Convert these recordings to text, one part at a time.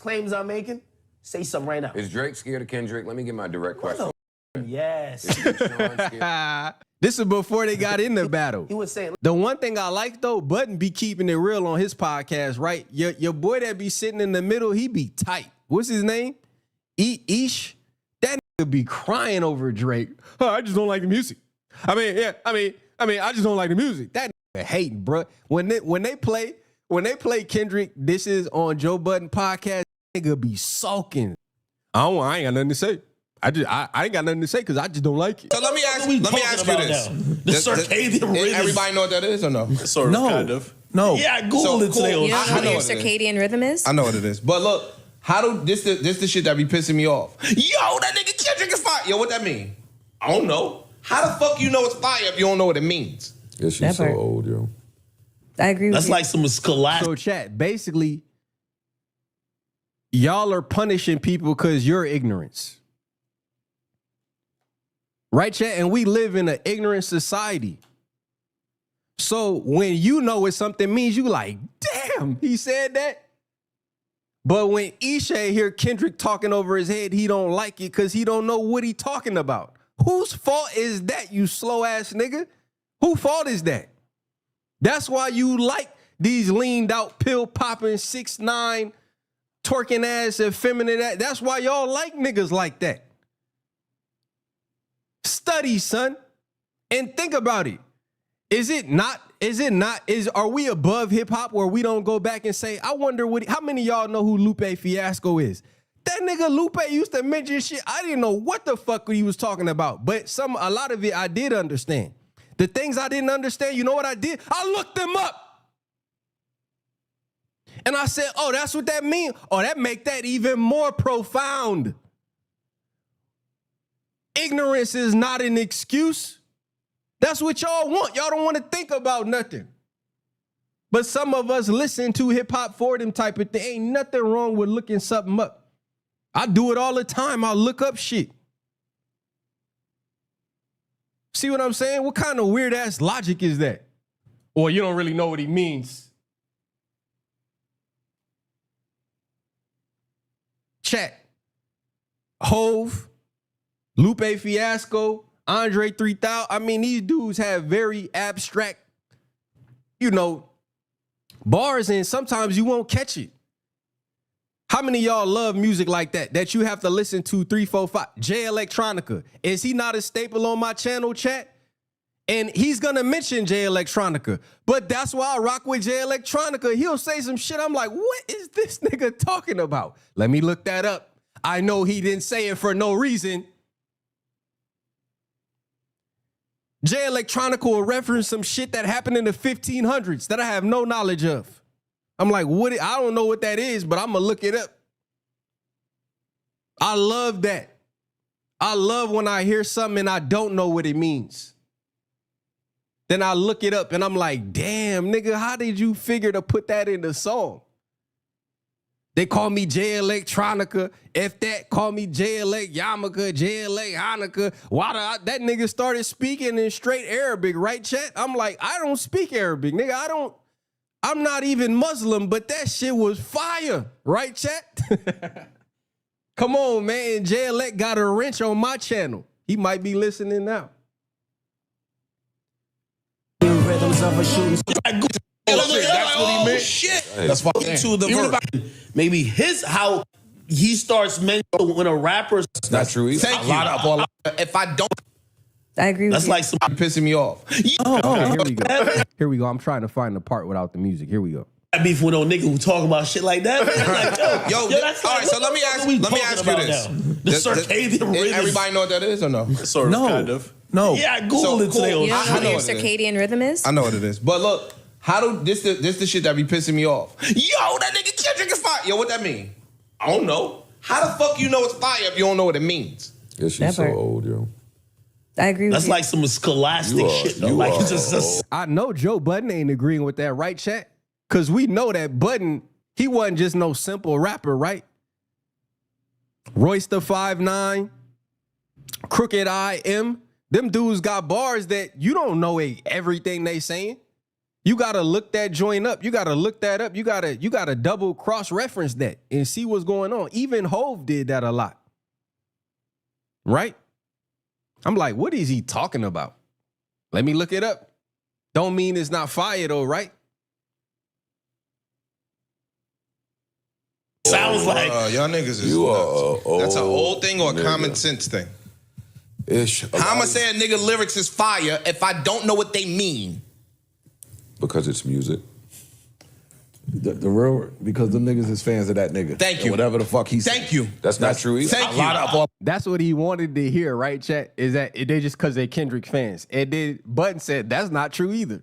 claims I'm making, say something right now. Is Drake scared of Kendrick? Let me get my direct question. Yes. This is before they got in the battle. He was saying, the one thing I like though, Budden be keeping it real on his podcast, right? Your boy that be sitting in the middle, he be tight. What's his name? Ish. That nigga be crying over Drake. Oh, I just don't like the music. I mean, I just don't like the music. That nigga hating, bro. When they play Kendrick, this is on Joe Budden podcast, nigga be sulking. I ain't got nothing to say. I ain't got nothing to say because I just don't like it. So let me ask you this. The circadian rhythm. Everybody know what that is or no? Sort of, kind of. No. Yeah, I Googled it today. You know I what know your what it is. circadian rhythm is? I know what it is. But look, how do this the shit that be pissing me off? Yo, that nigga Kendrick is fire. Yo, what that mean? I don't know. How the fuck you know it's fire if you don't know what it means? Yeah, she's so old, yo. I agree with you. That's like some scholastic. So chat, basically, y'all are punishing people because you're ignorance. Right, chat? And we live in an ignorant society. So when you know what something means, you like, damn, he said that. But when Ishay hear Kendrick talking over his head, he don't like it because he don't know what he talking about. Whose fault is that, you slow ass nigga? Whose fault is that? That's why you like these leaned out, pill popping, 6'9", twerking ass, effeminate ass. That's why y'all like niggas like that. Study, son, and think about it. Are we above hip hop where we don't go back and say, I wonder how many of y'all know who Lupe Fiasco is? That nigga Lupe used to mention shit. I didn't know what the fuck he was talking about, but a lot of it I did understand. The things I didn't understand, you know what I did? I looked them up. And I said, oh, that's what that means. Oh, that make that even more profound. Ignorance is not an excuse. That's what y'all want. Y'all don't want to think about nothing. But some of us listen to hip hop for them type of thing. Ain't nothing wrong with looking something up. I do it all the time. I look up shit. See what I'm saying? What kind of weird ass logic is that? Or you don't really know what he means. Chat. Hove, Lupe Fiasco, Andre 3000. I mean, these dudes have very abstract, bars, and sometimes you won't catch it. How many of y'all love music like that you have to listen to 3, 4, 5? Jay Electronica. Is he not a staple on my channel, chat? And he's going to mention Jay Electronica. But that's why I rock with Jay Electronica. He'll say some shit. I'm like, what is this nigga talking about? Let me look that up. I know he didn't say it for no reason. Jay Electronica will reference some shit that happened in the 1500s that I have no knowledge of. I'm like, what? I don't know what that is, but I'm going to look it up. I love that. I love when I hear something and I don't know what it means. Then I look it up and I'm like, damn, nigga, how did you figure to put that in the song? They call me Jay Electronica. If that, call me Jay Elect Yamaka, Jay Elect Hanukkah. That nigga started speaking in straight Arabic, right, chat? I'm like, I don't speak Arabic, nigga. I'm not even Muslim, but that shit was fire, right, chat? Come on, man. Jay Elect got a wrench on my channel. He might be listening now. Rhythms of a shooting. That's what he meant. Shit. That's why To the verse. Maybe how he starts mentioning when a rapper. That's not true either. Thank you. If I don't, I agree with That's you. like some pissing me off. Here we go. Here we go. I'm trying to find the part without the music. Here we go. beef with no nigga who talk about shit like that. Man. Like, yo, that's all right. So let me ask you this: the circadian rhythm. Everybody know what that is or no? Sort of, kind of. No. Yeah, I googled it today. You know I what know your what it is. circadian rhythm is? I know what it is. But look, how do this the shit that be pissing me off? Yo, that nigga Kendrick is fire. Yo, what that mean? I don't know. How the fuck you know it's fire if you don't know what it means? Yeah, she's so old, yo. I agree with you. That's like some scholastic shit, though. Like, it's just I know Joe Budden ain't agreeing with that, right, chat? Because we know that Budden, he wasn't just no simple rapper, right? Royce the 5'9", Crooked I M, them dudes got bars that you don't know everything they saying. You gotta look that joint up. You gotta look that up. You gotta double cross-reference that and see what's going on. Even Hove did that a lot. Right? I'm like, what is he talking about? Let me look it up. Don't mean it's not fire though, right? Sounds like y'all niggas is You nuts. are That's an old old thing or a nigga. common sense thing? How I'ma say a nigga lyrics is fire if I don't know what they mean? Because it's music. The real, because them niggas is fans of that nigga. Thank And you. whatever the fuck he said. Thank you. That's not true either. Thank A you. lot of That's what he wanted to hear, right, chat? Is that they just because they're Kendrick fans. And then Budden said that's not true either.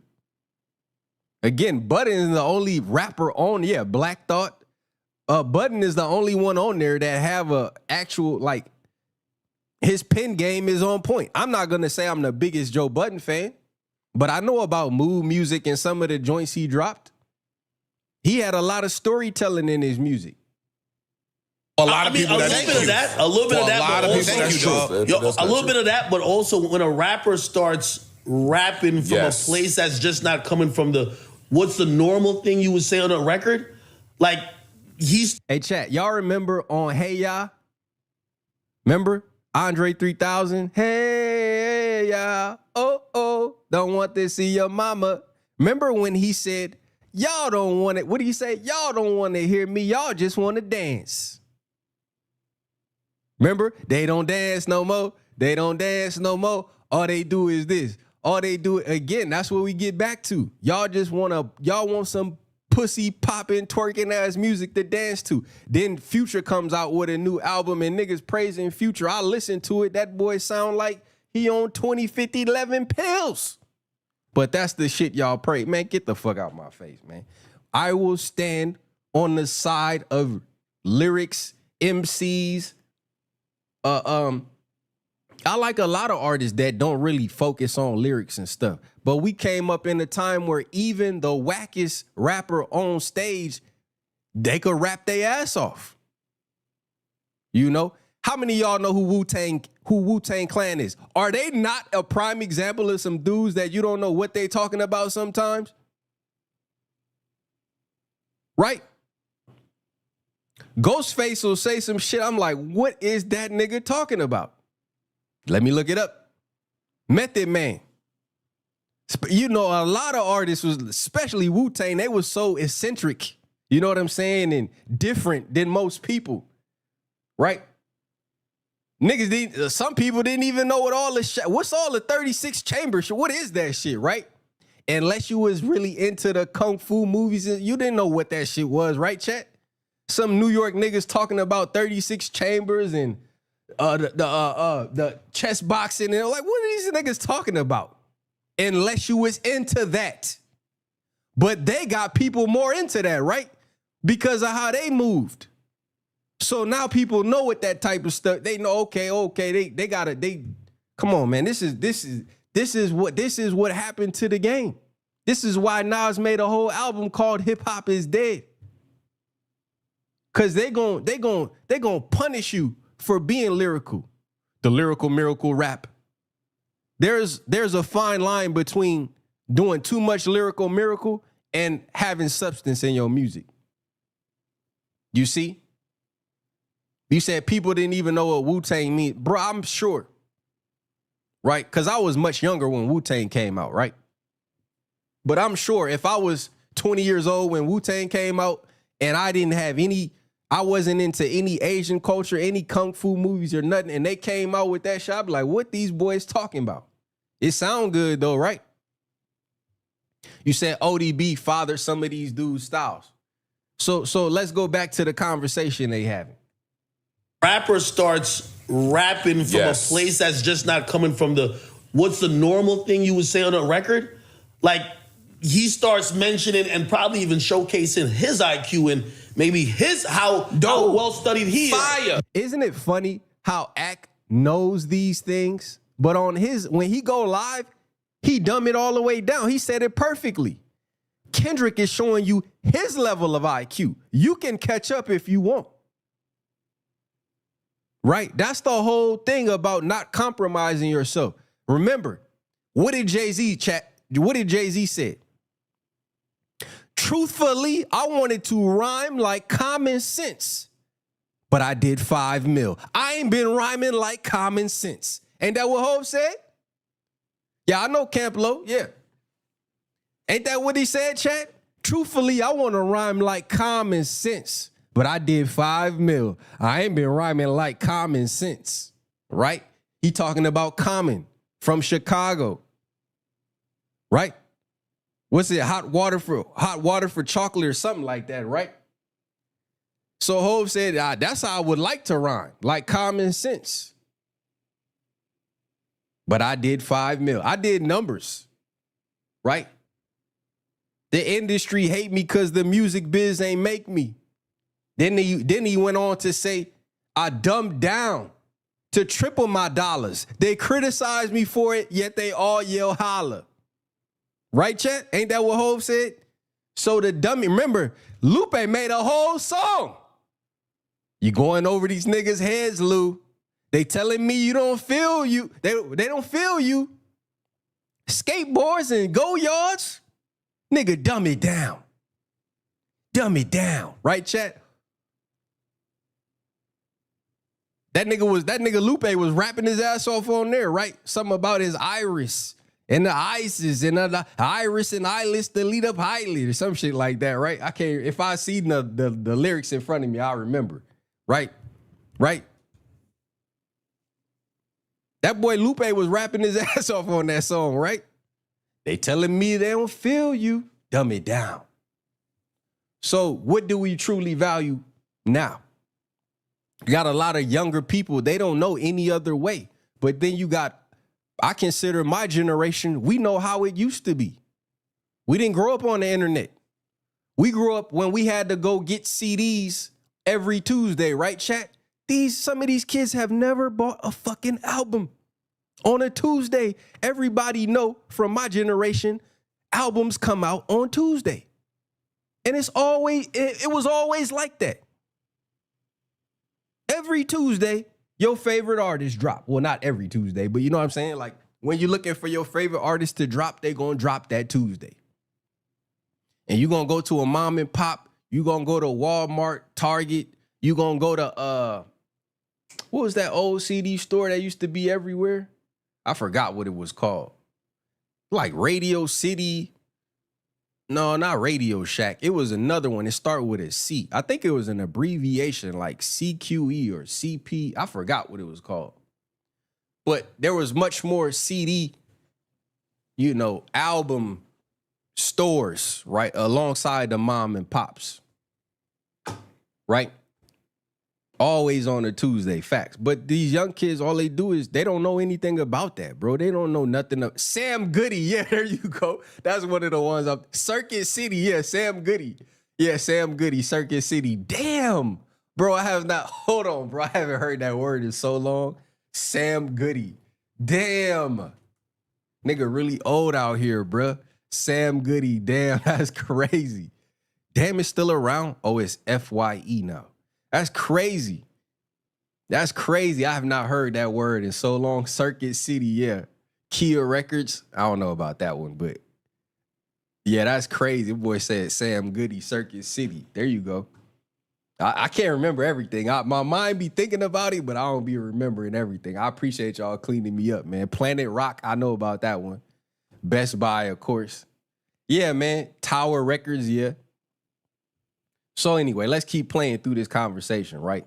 Again, Budden is the only rapper on, Black Thought. Budden is the only one on there that have a actual, like, his pen game is on point. I'm not gonna say I'm the biggest Joe Budden fan, but I know about mood music and some of the joints he dropped. He had a lot of storytelling in his music. A lot of people. a little bit of that, a little bit of that, lot but of also, people. Thank you, dog. Yo, That's a not little true. bit of that, but also when a rapper starts rapping from Yes. a place that's just not coming from what's the normal thing you would say on a record, like he's Hey, chat, y'all remember on Hey Ya? Remember? Andre 3000? Hey Ya, oh, don't want to see your mama. Remember when he said, y'all don't want it, what did he say? Y'all don't want to hear me, y'all just want to dance. Remember? They don't dance no more. They don't dance no more. All they do is this. All they do, again, that's what we get back to. Y'all want some pussy popping, twerking ass music to dance to. Then Future comes out with a new album and niggas praising Future. I listen to it. That boy sound like he on 20, 50, 11 pills. But that's the shit y'all pray. Man, get the fuck out my face, man. I will stand on the side of lyrics, MCs. I like a lot of artists that don't really focus on lyrics and stuff. But we came up in a time where even the wackest rapper on stage, they could rap their ass off. You know? How many of y'all know who Wu-Tang Clan is? Are they not a prime example of some dudes that you don't know what they talking about sometimes? Right? Ghostface will say some shit. I'm like, what is that nigga talking about? Let me look it up. Method Man. You know, a lot of artists was, especially Wu-Tang, they was so eccentric. You know what I'm saying? And different than most people. Right? Niggas, some people didn't even know what all the what's all the 36 chamber shit? What is that shit, right? Unless you was really into the kung fu movies, you didn't know what that shit was, right, chat? Some New York niggas talking about 36 chambers and the chess boxing, and they're like, what are these niggas talking about? Unless you was into that. But they got people more into that, right? Because of how they moved. So now people know what that type of stuff. They know, okay, they gotta, come on, man. This is what happened to the game. This is why Nas made a whole album called Hip Hop Is Dead. Cause they gon' punish you for being lyrical. The lyrical miracle rap. There's a fine line between doing too much lyrical miracle and having substance in your music. You see? You said people didn't even know what Wu-Tang means. Bro, I'm sure. Right? Because I was much younger when Wu-Tang came out, right? But I'm sure if I was 20 years old when Wu-Tang came out and I wasn't into any Asian culture, any kung fu movies or nothing, and they came out with that shit, I'd be like, what these boys talking about? It sound good though, right? You said ODB fathered some of these dudes' styles. So let's go back to the conversation they having. Rapper starts rapping from a place that's just not coming from what's the normal thing you would say on a record? Like he starts mentioning and probably even showcasing his IQ and maybe how well studied he is. Isn't it funny how Ak knows these things, but when he go live, he dumb it all the way down. He said it perfectly. Kendrick is showing you his level of IQ. You can catch up if you want. Right? That's the whole thing about not compromising yourself. Remember, what did Jay-Z say? Truthfully, I wanted to rhyme like common sense, but I did 5 mil. I ain't been rhyming like common sense. Ain't that what Hov said? Yeah, I know Camp Low. Yeah. Ain't that what he said, chat? Truthfully, I want to rhyme like common sense, but I did 5 mil. I ain't been rhyming like common sense, right? He talking about Common from Chicago, right? What's it? Hot water for chocolate or something like that, right? So Hov said, that's how I would like to rhyme, like common sense. But I did 5 mil. I did numbers, right? The industry hate me because the music biz ain't make me. Then he went on to say, I dumbed down to triple my dollars. They criticize me for it, yet they all yell holla. Right, chat? Ain't that what Hov said? So the dummy, remember, Lupe made a whole song. You going over these niggas' heads, Lou. They telling me you don't feel you. They don't feel you. Skateboards and go yards. Nigga, dumb it down. Dumb it down. Right, chat? That nigga Lupe was rapping his ass off on there, right? Something about his iris and the ISIS and the iris and eyelids to lead up highly or some shit like that, right? I can't, if I see the lyrics in front of me, I'll remember. Right? Right? That boy Lupe was rapping his ass off on that song, right? They telling me they don't feel you. Dumb it down. So what do we truly value now? You got a lot of younger people, they don't know any other way. But then you got, I consider my generation, we know how it used to be. We didn't grow up on the internet. We grew up when we had to go get CDs every Tuesday, right, chat? Some of these kids have never bought a fucking album. On a Tuesday, everybody know from my generation, albums come out on Tuesday. And it was always like that. Every Tuesday, your favorite artist drop. Well, not every Tuesday, but you know what I'm saying? Like when you're looking for your favorite artist to drop, they gonna drop that Tuesday. And you're gonna go to a mom and pop, you're gonna go to Walmart, Target, you're gonna go to what was that old CD store that used to be everywhere? I forgot what it was called. Like Radio City. No, not Radio Shack. It was another one. It started with a C. I think it was an abbreviation like CQE or CP. I forgot what it was called. But there was much more CD, album stores, right? Alongside the mom and pops. Right? Always on a Tuesday, facts. But these young kids, all they do is they don't know anything about that, bro. They don't know nothing. Sam Goody, yeah, there you go. That's one of the ones up. Circuit City, yeah, Sam Goody. Yeah, Sam Goody, Circuit City. Damn, bro, hold on, bro. I haven't heard that word in so long. Sam Goody. Damn. Nigga really old out here, bro. Sam Goody, damn, that's crazy. Damn, it's still around. Oh, it's FYE now. That's crazy. That's crazy. I have not heard that word in so long. Circuit City, yeah. Kia Records. I don't know about that one, but yeah, that's crazy. Boy said Sam Goody, Circuit City. There you go. I can't remember everything. My mind be thinking about it, but I don't be remembering everything. I appreciate y'all cleaning me up, man. Planet Rock, I know about that one. Best Buy, of course. Yeah, man. Tower Records, yeah. So anyway, let's keep playing through this conversation, right?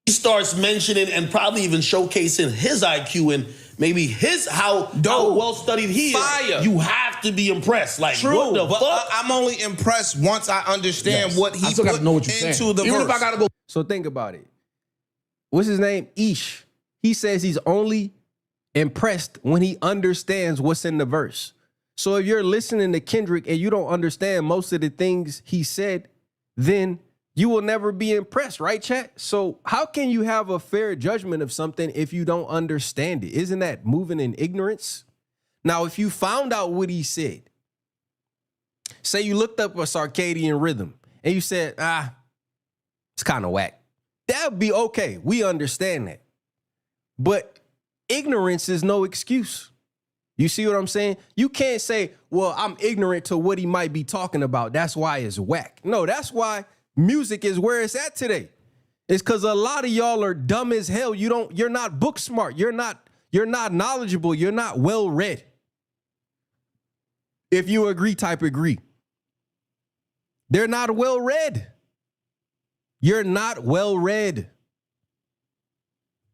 He starts mentioning and probably even showcasing his IQ and maybe how well studied he is. You have to be impressed. Like, true, what the fuck? I'm only impressed once I understand what he put know what into saying. the Even verse. if I gotta go. So think about it. What's his name? Ish. He says he's only impressed when he understands what's in the verse. So if you're listening to Kendrick and you don't understand most of the things he said, then you will never be impressed, right, chat? So how can you have a fair judgment of something if you don't understand it? Isn't that moving in ignorance? Now, if you found out what he said, say you looked up a circadian rhythm and you said, it's kind of whack. That would be okay. We understand that. But ignorance is no excuse. You see what I'm saying? You can't say, well, I'm ignorant to what he might be talking about. That's why it's whack. No, that's why music is where it's at today. It's because a lot of y'all are dumb as hell. You're not book smart. You're not knowledgeable. You're not well read. If you agree, type agree. They're not well read. You're not well read.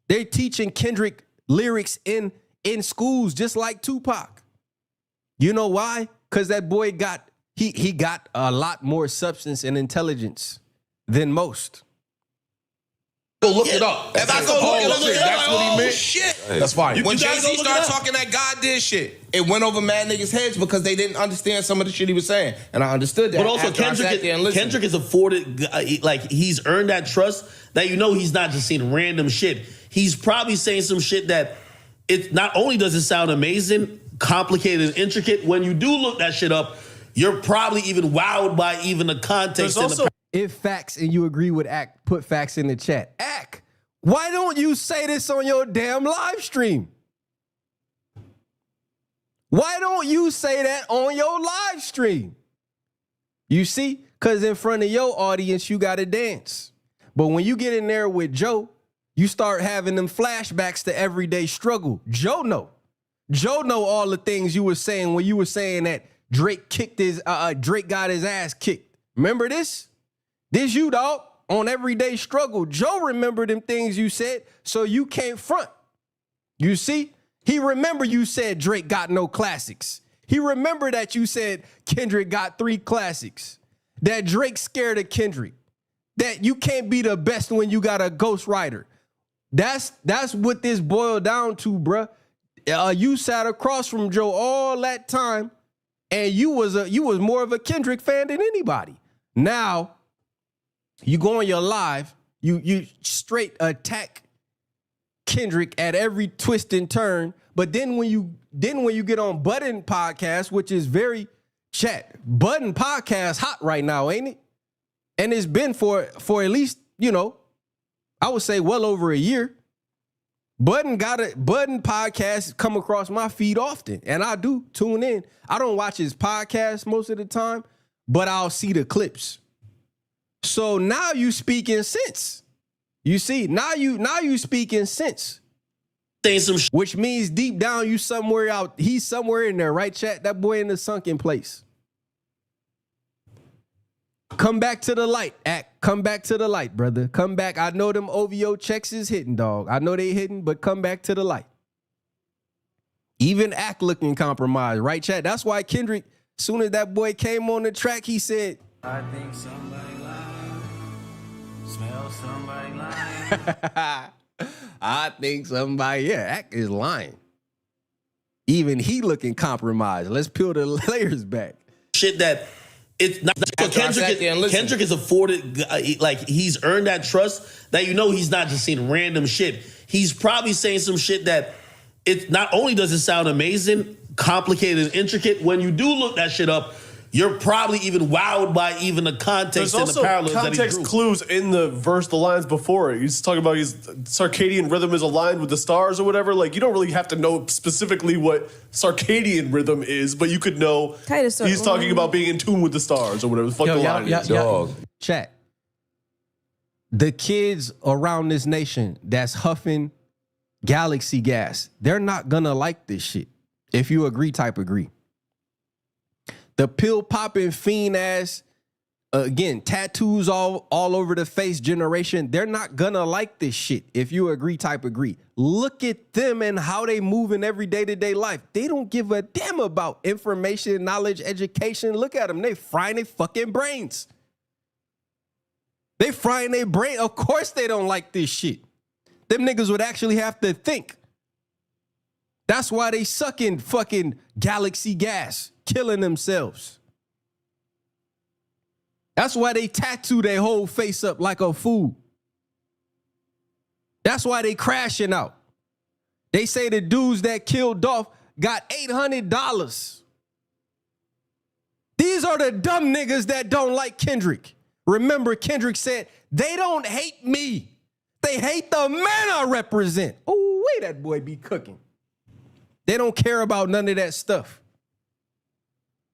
They're teaching Kendrick lyrics in schools just like Tupac. You know why? Because that boy got a lot more substance and intelligence than most. Go look it up. If I go look it up, That's what he meant. Shit. That's fine. When you gotta Jay-Z go look it started up. talking that God did shit, it went over mad niggas' heads because they didn't understand some of the shit he was saying. And I understood that. But also, after I sat there and listened. Kendrick is afforded, like, he's earned that trust that he's not just saying random shit. He's probably saying some shit that it not only does it sound amazing, complicated, and intricate, when you do look that shit up, you're probably even wowed by even the context. If facts and you agree with Ack, put facts in the chat. Ack, why don't you say this on your damn live stream? Why don't you say that on your live stream? You see? Because in front of your audience, you got to dance. But when you get in there with Joe, you start having them flashbacks to everyday struggle. Joe know all the things you were saying when you were saying that Drake got his ass kicked. Remember this? This you, dog, on everyday struggle. Joe remember them things you said, so you can't front. You see? He remember you said Drake got no classics. He remember that you said Kendrick got 3 classics. That Drake's scared of Kendrick. That you can't be the best when you got a ghostwriter. That's what this boiled down to, bruh. You sat across from Joe all that time, and you was more of a Kendrick fan than anybody. Now, you go on your live, you straight attack Kendrick at every twist and turn, but then when you get on Budden podcast, which is very Budden podcast hot right now, ain't it? And it's been for at least, I would say well over a year. Budden podcast come across my feed often, and I do tune in. I don't watch his podcast most of the time, but I'll see the clips. So now you speaking sense. You see, now you speaking sense. Which means deep down he's somewhere in there, right, chat? That boy in the sunken place. Come back to the light, Act. Come back to the light, brother. Come back. I know them OVO checks is hitting, dog. I know they hitting, but come back to the light. Even Act looking compromised, right, chat? That's why Kendrick, soon as that boy came on the track, he said, I think somebody lying. Smell somebody lying. I think somebody, Act is lying. Even he looking compromised. Let's peel the layers back. Shit that it's not. Kendrick is afforded, like, he's earned that trust that he's not just saying random shit. He's probably saying some shit that it not only does it sound amazing, complicated, and intricate, when you do look that shit up, you're probably even wowed by even the context and the parallels that he drew. There's also context clues in the verse, the lines before it. He's talking about his circadian rhythm is aligned with the stars or whatever. Like, you don't really have to know specifically what circadian rhythm is, but you could know he's talking about being in tune with the stars or whatever the fuck the line is. Dog. Chat. The kids around this nation that's huffing galaxy gas, they're not gonna like this shit. If you agree, type agree. The pill popping fiend ass, again, tattoos all over the face generation, they're not gonna like this shit. If you agree, type agree. Look at them and how they move in every day-to-day life. They don't give a damn about information, knowledge, education. Look at them. They frying their fucking brains. They frying their brain. Of course they don't like this shit. Them niggas would actually have to think. That's why they sucking fucking galaxy gas, killing themselves. That's why they tattoo their whole face up like a fool. That's why they crashing out. They say the dudes that killed Dolph got $800. These are the dumb niggas that don't like Kendrick. Remember, Kendrick said, they don't hate me. They hate the man I represent. Oh, wait, that boy be cooking. They don't care about none of that stuff.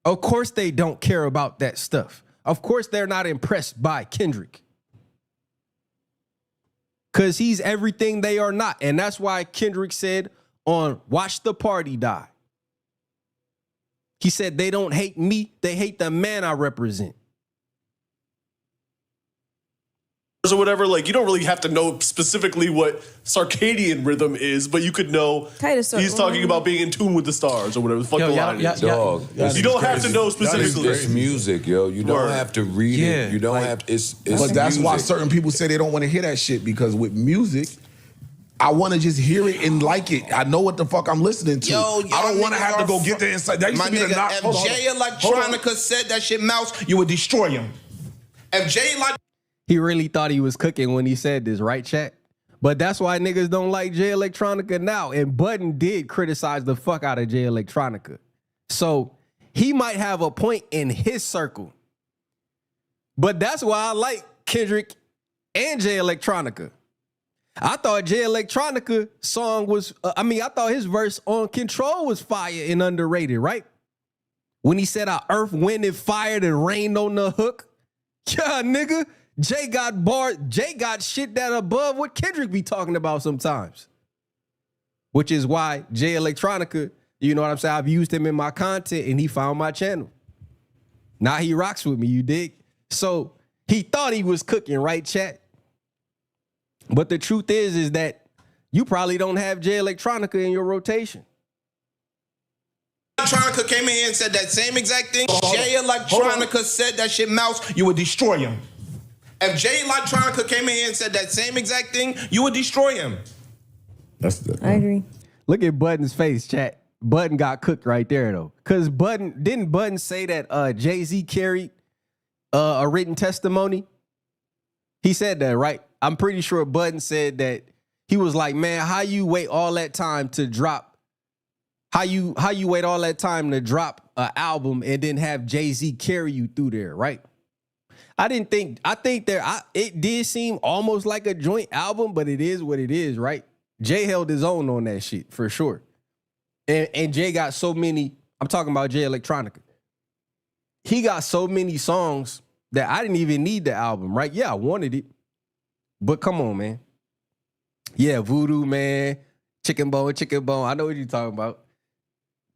Of course they don't care about that stuff. Of course they're not impressed by Kendrick. Because he's everything they are not. And that's why Kendrick said on Watch the Party Die. He said they don't hate me, they hate the man I represent. Or whatever, like you don't really have to know specifically what circadian rhythm is, but you could know he's talking about being in tune with the stars or whatever the fuck the line is. Dog, You don't have to know specifically. It's music, yo. You don't have to read it. You don't have to. It's But that's music. why certain people say they don't want to hear that shit, because with music, I want to just hear it and like it. I know what the fuck I'm listening to. I don't want to have to go get the inside. That used My to be the nigga, knock. if Jay Electronica said that shit mouse, you would destroy him. If Jay He really thought he was cooking when he said this, right, chat? But that's why niggas don't like Jay Electronica now. And Budden did criticize the fuck out of Jay Electronica. So he might have a point in his circle. But that's why I like Kendrick and Jay Electronica. I thought Jay Electronica song was, I thought his verse on Control was fire and underrated, right? When he said, "Our earth, wind, and fire that rained on the hook." Yeah, nigga. Jay got shit that above what Kendrick be talking about sometimes. Which is why Jay Electronica, you know what I'm saying? I've used him in my content and he found my channel. Now he rocks with me, you dig? So he thought he was cooking, right, chat? But the truth is that you probably don't have Jay Electronica in your rotation. Electronica came in here and said that same exact thing, Jay Electronica said that shit mouse, you would destroy him. If Jay Electronica came in here and said that same exact thing, you would destroy him. I agree. Look at Budden's face, chat. Budden got cooked right there, though. Because didn't Budden say that Jay-Z carried a written testimony? He said that, right? I'm pretty sure Budden said that. He was like, man, how you wait all that time to drop? How you wait all that time to drop an album and then have Jay-Z carry you through there, right? I think it did seem almost like a joint album, but it is what it is, right? Jay held his own on that shit for sure. And Jay got so many, I'm talking about Jay Electronica. He got so many songs that I didn't even need the album, right? Yeah, I wanted it. But come on, man. Yeah, Voodoo, man. Chicken Bone. I know what you're talking about.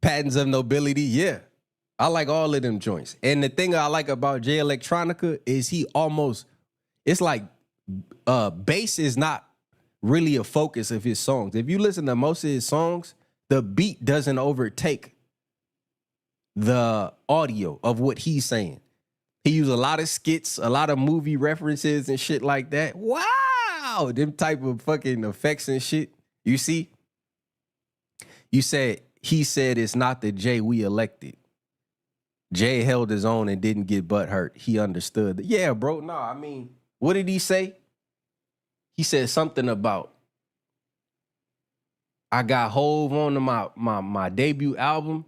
Patents of Nobility, yeah. I like all of them joints. And the thing I like about Jay Electronica is it's like bass is not really a focus of his songs. If you listen to most of his songs, the beat doesn't overtake the audio of what he's saying. He used a lot of skits, a lot of movie references and shit like that. Wow! Them type of fucking effects and shit. You see? He said it's not the Jay we elected. Jay held his own and didn't get butt hurt. He understood. Yeah, bro. No, I mean, what did he say? He said something about, I got Hove on my debut album.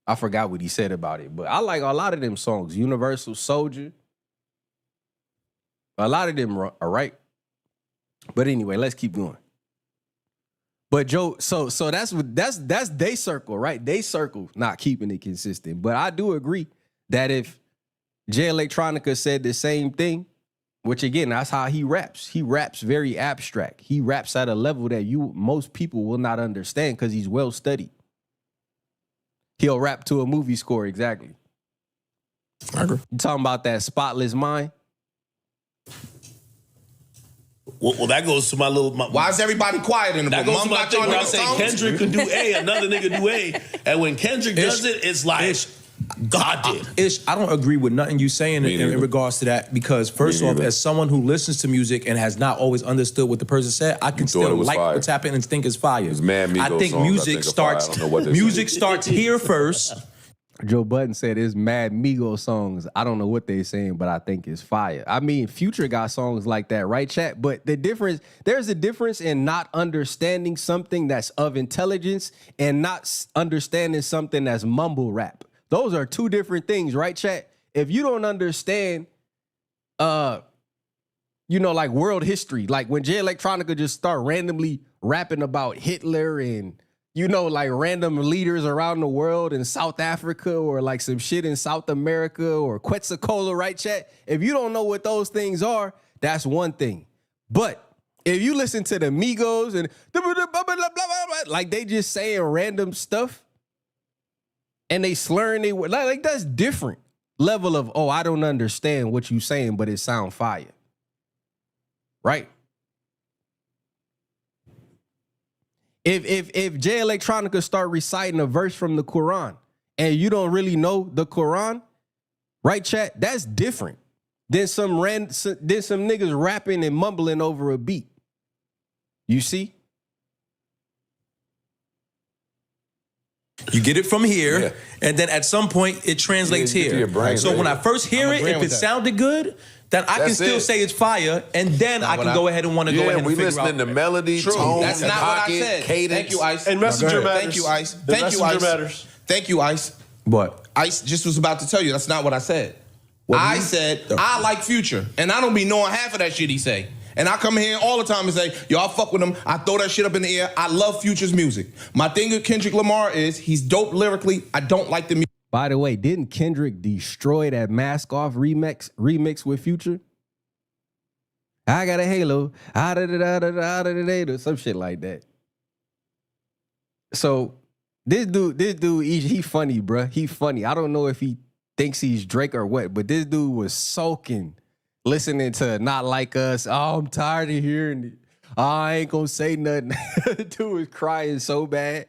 I forgot what he said about it, but I like a lot of them songs. Universal Soldier. A lot of them are right. But anyway, let's keep going. But Joe, so that's they circle, right? They circle not keeping it consistent. But I do agree that if Jay Electronica said the same thing, which again, that's how he raps. He raps very abstract. He raps at a level that most people will not understand because he's well studied. He'll rap to a movie score, exactly. I agree. You talking about that Spotless Mind? Well, that goes to my little. Why is everybody quiet in the That room? goes to my thing where I say Kendrick could do A, another nigga do A, and when Kendrick does it, it's like God did. I don't agree with nothing you saying in regards to that, because first off, as someone who listens to music and has not always understood what the person said, I can still like fire. what's happening and think it's fire. It's Mad Migos I think songs, music starts here first. Joe Budden said it's Mad Migos songs. I don't know what they're saying, but I think it's fire. I mean, Future got songs like that, right, chat? But there's a difference in not understanding something that's of intelligence and not understanding something that's mumble rap. Those are two different things, right, chat? If you don't understand, like world history, like when Jay Electronica just start randomly rapping about Hitler and like random leaders around the world in South Africa or like some shit in South America or Quetzalcoatl, right, chat? If you don't know what those things are, that's one thing. But if you listen to the Migos and like they just saying random stuff and they slurring they like that's different level of, oh, I don't understand what you saying, but it sound fire. Right? If Jay Electronica start reciting a verse from the Quran and you don't really know the Quran, right, chat? That's different than some niggas rapping and mumbling over a beat. You see? You get it from here, and then at some point it translates here. So when I first hear it, if it sounded good, then I can still say it's fire, and then I can go ahead and want to go ahead and figure out. We listening to melody, tone, That's not what I said. cadence. Thank you, Ice. And messenger matters. Thank you, Ice. And Thank you, messenger Ice. matters. Thank you, Ice. What? Ice just was about to tell you that's not what I said. I said I like Future, and I don't be knowing half of that shit he say. And I come here all the time and say, yo, I fuck with him. I throw that shit up in the air. I love Future's music. My thing with Kendrick Lamar is he's dope lyrically. I don't like the music. By the way, didn't Kendrick destroy that Mask Off remix with Future? I got a halo, some shit like that. So this dude, he funny, bruh. He funny. I don't know if he thinks he's Drake or what, but this dude was sulking, listening to Not Like Us. Oh, I'm tired of hearing it. Oh, I ain't gonna say nothing. Dude was crying so bad.